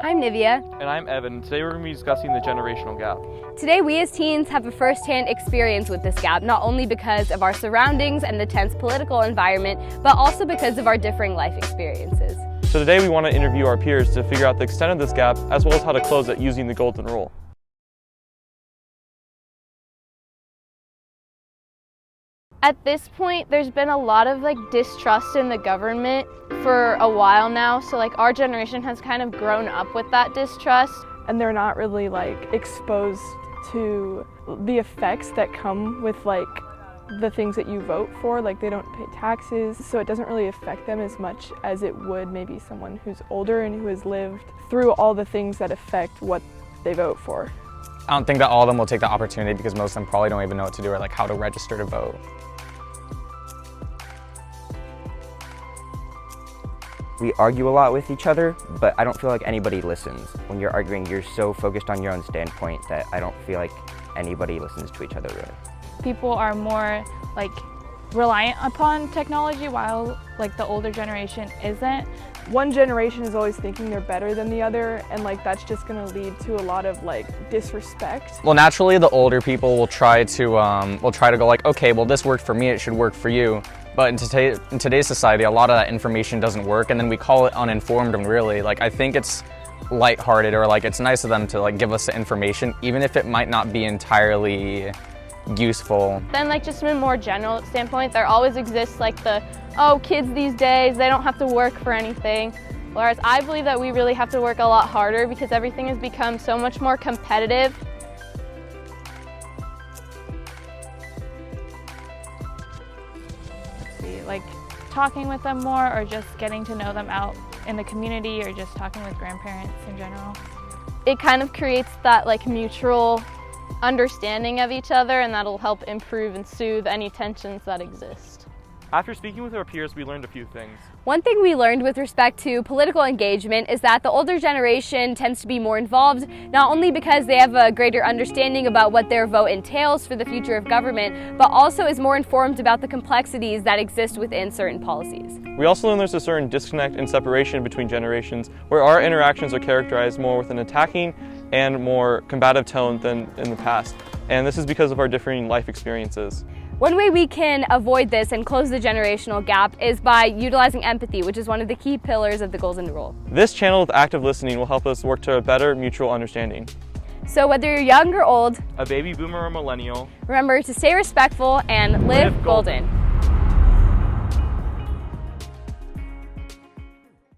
I'm Nivea. And I'm Evan. Today we're going to be discussing the generational gap. Today we as teens have a first-hand experience with this gap, not only because of our surroundings and the tense political environment, but also because of our differing life experiences. So today we want to interview our peers to figure out the extent of this gap, as well as how to close it using the golden rule. At this point, there's been a lot of distrust in the government for a while now. So our generation has kind of grown up with that distrust. And they're not really exposed to the effects that come with the things that you vote for. They don't pay taxes, so it doesn't really affect them as much as it would maybe someone who's older and who has lived through all the things that affect what they vote for. I don't think that all of them will take the opportunity because most of them probably don't even know what to do or how to register to vote. We argue a lot with each other, but I don't feel like anybody listens. When you're arguing, you're so focused on your own standpoint that I don't feel like anybody listens to each other really. People are more reliant upon technology while the older generation isn't. One generation is always thinking they're better than the other, and that's just going to lead to a lot of disrespect. Well, naturally the older people will try to go okay, well this worked for me, it should work for you. But in today's society, a lot of that information doesn't work, and then we call it uninformed. And really, I think it's lighthearted, or it's nice of them to give us the information, even if it might not be entirely useful. Then just from a more general standpoint, there always exists kids these days, they don't have to work for anything. Whereas I believe that we really have to work a lot harder because everything has become so much more competitive. Talking with them more, or just getting to know them out in the community, or just talking with grandparents in general. It kind of creates that mutual understanding of each other, and that'll help improve and soothe any tensions that exist. After speaking with our peers, we learned a few things. One thing we learned with respect to political engagement is that the older generation tends to be more involved, not only because they have a greater understanding about what their vote entails for the future of government, but also is more informed about the complexities that exist within certain policies. We also learned there's a certain disconnect and separation between generations, where our interactions are characterized more with an attacking and more combative tone than in the past. And this is because of our differing life experiences. One way we can avoid this and close the generational gap is by utilizing empathy, which is one of the key pillars of the golden rule. This channel with active listening will help us work to a better mutual understanding. So whether you're young or old, a baby boomer or millennial, remember to stay respectful and live golden.